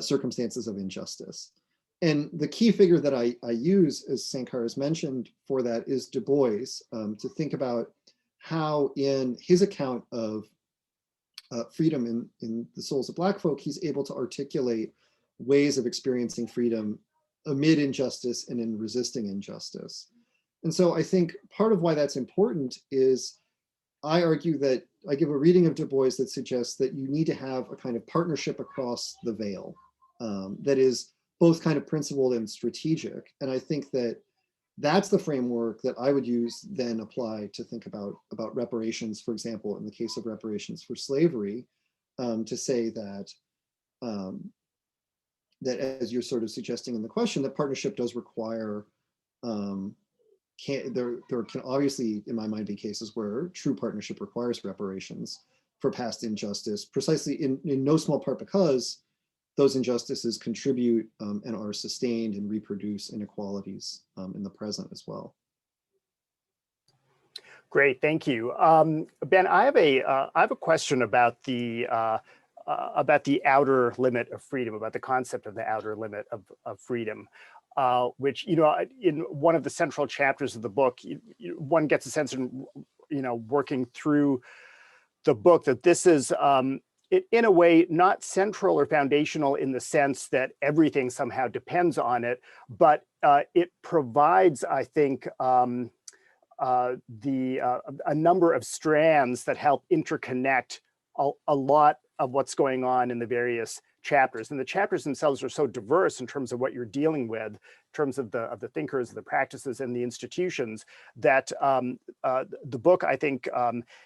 circumstances of injustice. And the key figure that I use, as Sankar has mentioned, for that is Du Bois, to think about how in his account of freedom in The Souls of Black Folk, he's able to articulate ways of experiencing freedom amid injustice and in resisting injustice. And so I think part of why that's important is I argue that I give a reading of Du Bois that suggests that you need to have a kind of partnership across the veil that is both kind of principled and strategic. And I think that that's the framework that I would use then apply to think about reparations, for example, in the case of reparations for slavery, to say that that, as you're sort of suggesting in the question, that partnership does require, there can obviously, in my mind, be cases where true partnership requires reparations for past injustice, precisely in no small part because those injustices contribute and are sustained and reproduce inequalities in the present as well. Great, thank you. Ben, I have a question about the outer limit of freedom, about the concept of the outer limit of freedom, which, you know, in one of the central chapters of the book, one gets a sense in, you know, working through the book that this is, in a way, not central or foundational in the sense that everything somehow depends on it, but it provides, I think, a number of strands that help interconnect a lot of what's going on in the various chapters. And the chapters themselves are so diverse in terms of what you're dealing with, in terms of the thinkers, the practices, and the institutions, that the book, I think,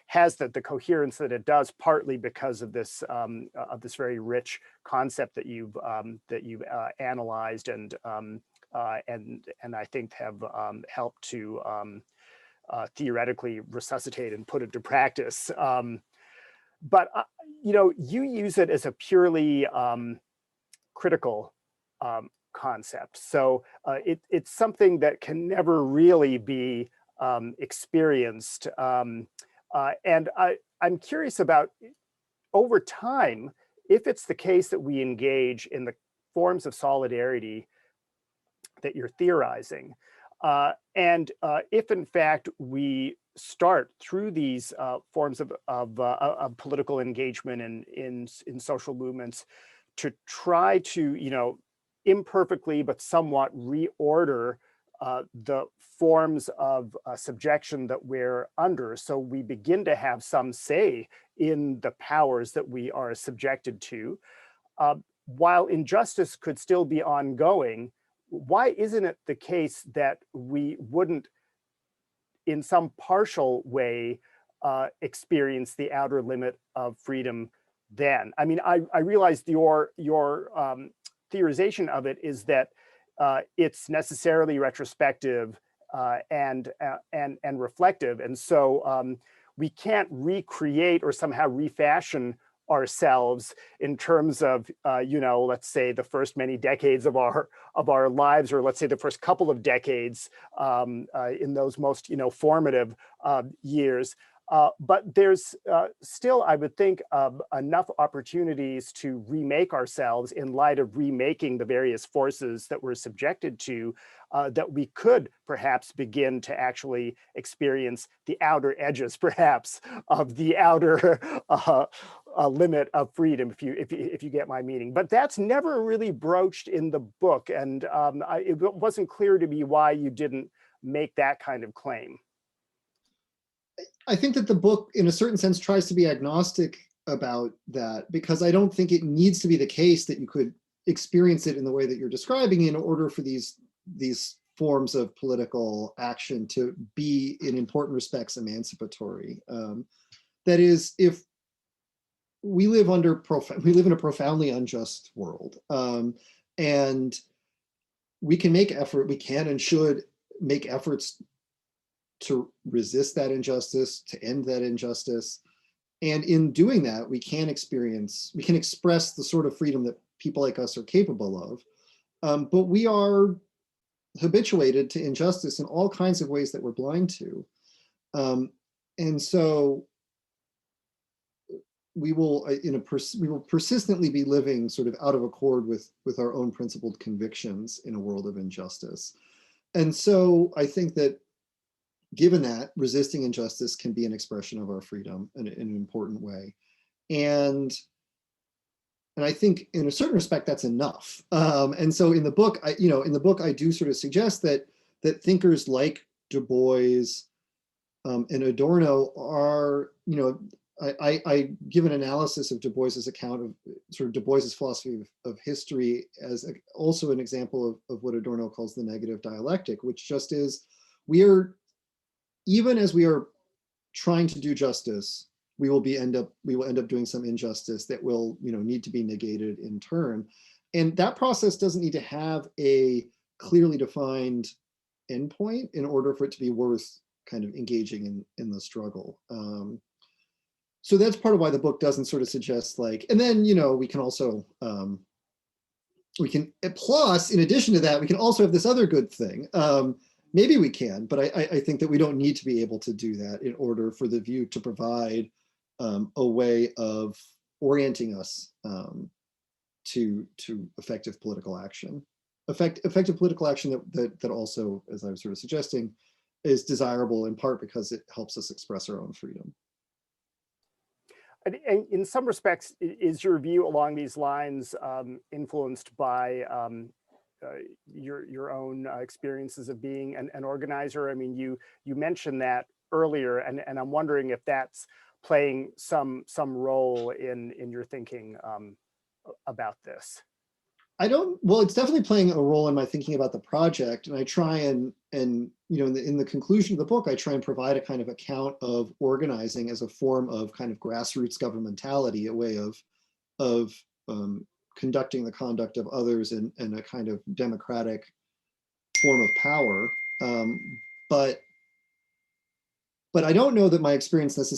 has the coherence that it does, partly because of this very rich concept that you've analyzed and I think have helped to theoretically resuscitate and put into practice. But you know, you use it as a purely critical concept. So it's something that can never really be experienced. And I'm curious about, over time, if it's the case that we engage in the forms of solidarity that you're theorizing, and if in fact we start through these forms of political engagement in social movements to try to, you know, imperfectly but somewhat reorder the forms of subjection that we're under, so we begin to have some say in the powers that we are subjected to, while injustice could still be ongoing. Why isn't it the case that we wouldn't, in some partial way, experience the outer limit of freedom then? I mean, I realized your theorization of it is that it's necessarily retrospective and reflective, and so we can't recreate or somehow refashion ourselves in terms of, you know, let's say the first many decades of our lives, or let's say the first couple of decades in those most, you know, formative years. But there's still, I would think, enough opportunities to remake ourselves in light of remaking the various forces that we're subjected to, that we could perhaps begin to actually experience the outer edges, perhaps, of the outer limit of freedom, if you get my meaning. But that's never really broached in the book, and it wasn't clear to me why you didn't make that kind of claim. I think that the book, in a certain sense, tries to be agnostic about that, because I don't think it needs to be the case that you could experience it in the way that you're describing in order for these forms of political action to be, in important respects, emancipatory. That is, if we live in a profoundly unjust world, and we can and should make efforts to resist that injustice, to end that injustice. And in doing that, we can express the sort of freedom that people like us are capable of. But we are habituated to injustice in all kinds of ways that we're blind to. And so we will persistently be living sort of out of accord with our own principled convictions in a world of injustice. And so I think that, given that, resisting injustice can be an expression of our freedom in an important way. And I think in a certain respect that's enough. And so in the book, I do sort of suggest that thinkers like Du Bois and Adorno are, I give an analysis of Du Bois's account of sort of Du Bois's philosophy of history as also an example of what Adorno calls the negative dialectic, which just is, even as we are trying to do justice, we will end up doing some injustice that will need to be negated in turn. And that process doesn't need to have a clearly defined endpoint in order for it to be worth kind of engaging in the struggle. So that's part of why the book doesn't sort of suggest like, and then we can also plus in addition to that, we can also have this other good thing. Maybe we can, but I think that we don't need to be able to do that in order for the view to provide a way of orienting us to effective political action. Effective political action that also, as I was sort of suggesting, is desirable in part because it helps us express our own freedom. And in some respects, is your view along these lines influenced by your own experiences of being an organizer? I mean, you mentioned that earlier, and I'm wondering if that's playing some role in your thinking about this. Well, it's definitely playing a role in my thinking about the project, and I try and in the conclusion of the book, I try and provide a kind of account of organizing as a form of kind of grassroots governmentality, a way of conducting the conduct of others in a kind of democratic form of power. But I don't know that my experience as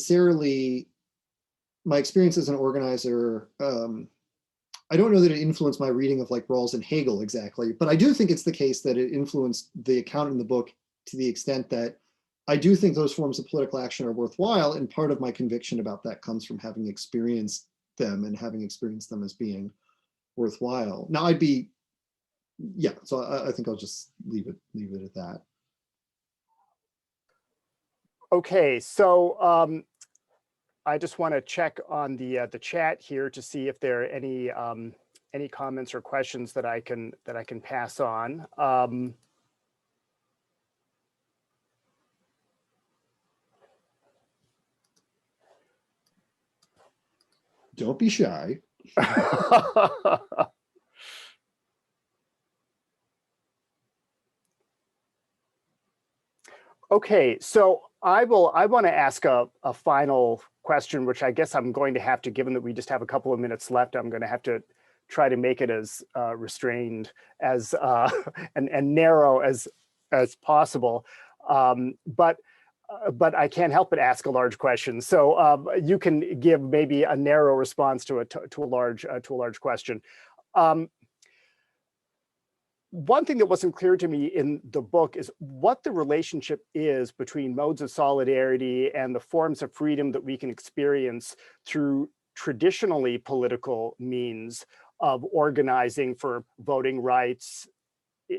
an organizer, I don't know that it influenced my reading of like Rawls and Hegel exactly, but I do think it's the case that it influenced the account in the book to the extent that I do think those forms of political action are worthwhile, and part of my conviction about that comes from having experienced them and having experienced them as being worthwhile. Now so I think I'll just leave it at that. Okay, so I just want to check on the chat here to see if there are any comments or questions that I can pass on. Don't be shy. Okay, so I want to ask a final question, which I guess I'm going to have to, given that we just have a couple of minutes left, I'm going to have to try to make it as restrained as and narrow as possible. But I can't help but ask a large question. So you can give maybe a narrow response to a large question. One thing that wasn't clear to me in the book is what the relationship is between modes of solidarity and the forms of freedom that we can experience through traditionally political means of organizing for voting rights,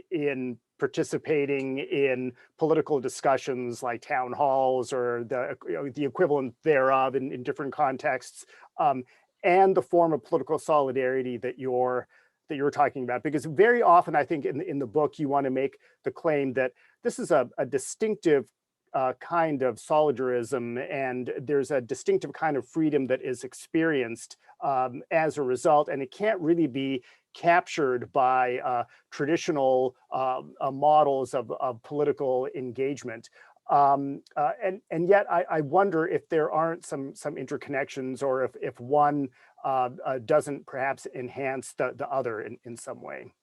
in participating in political discussions like town halls or the equivalent thereof in different contexts, and the form of political solidarity that you're talking about. Because very often I think in the book you want to make the claim that this is a distinctive kind of solidarism, and there's a distinctive kind of freedom that is experienced as a result, and it can't really be captured by traditional models of political engagement. And yet I wonder if there aren't some interconnections, or if one doesn't perhaps enhance the other in some way.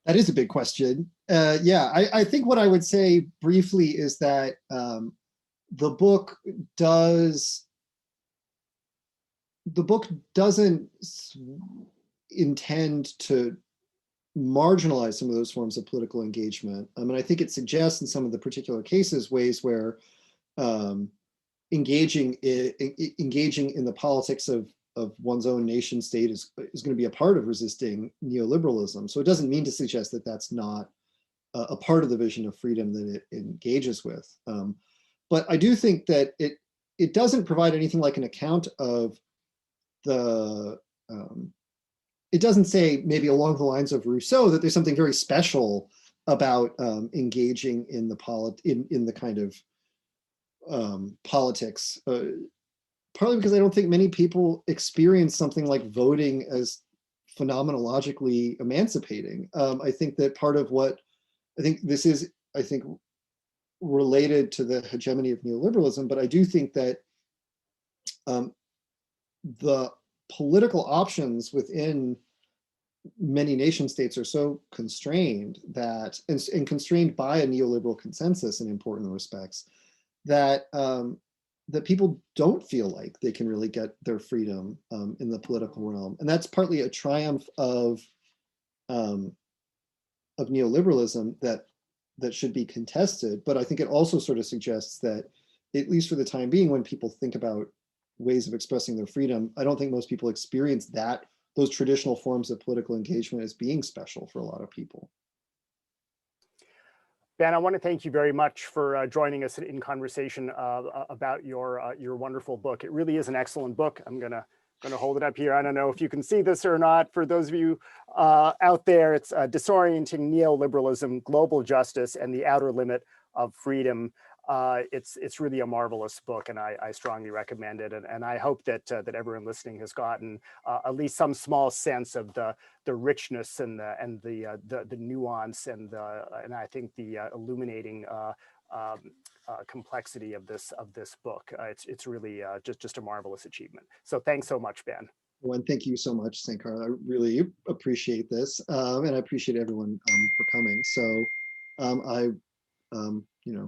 That is a big question. Yeah, I think what I would say briefly is that the book doesn't intend to marginalize some of those forms of political engagement. I mean, I think it suggests in some of the particular cases ways where engaging in the politics of one's own nation state is going to be a part of resisting neoliberalism. So it doesn't mean to suggest that that's not a part of the vision of freedom that it engages with. But I do think that it doesn't provide anything like an account of the, it doesn't say maybe along the lines of Rousseau that there's something very special about engaging in the kind of politics, partly because I don't think many people experience something like voting as phenomenologically emancipating. I think that part of what, I think this is, I think, related to the hegemony of neoliberalism, but I do think that the political options within many nation states are so constrained that, and constrained by a neoliberal consensus in important respects, that that people don't feel like they can really get their freedom in the political realm. And that's partly a triumph of neoliberalism that should be contested. But I think it also sort of suggests that, at least for the time being, when people think about ways of expressing their freedom, I don't think most people experience those traditional forms of political engagement as being special for a lot of people. Ben, I want to thank you very much for joining us in conversation about your wonderful book. It really is an excellent book. I'm gonna hold it up here. I don't know if you can see this or not. For those of you out there, it's Disorienting Neoliberalism, Global Justice, and the Outer Limit of Freedom. It's really a marvelous book, and I strongly recommend it. And I hope that everyone listening has gotten at least some small sense of the richness and the nuance and I think the illuminating complexity of this book. It's really just a marvelous achievement. So thanks so much, Ben. Well, and thank you so much, Sankar. I really appreciate this, and I appreciate everyone for coming. So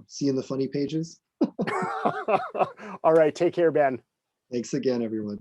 see you in the funny pages. All right, take care, Ben. Thanks again, everyone.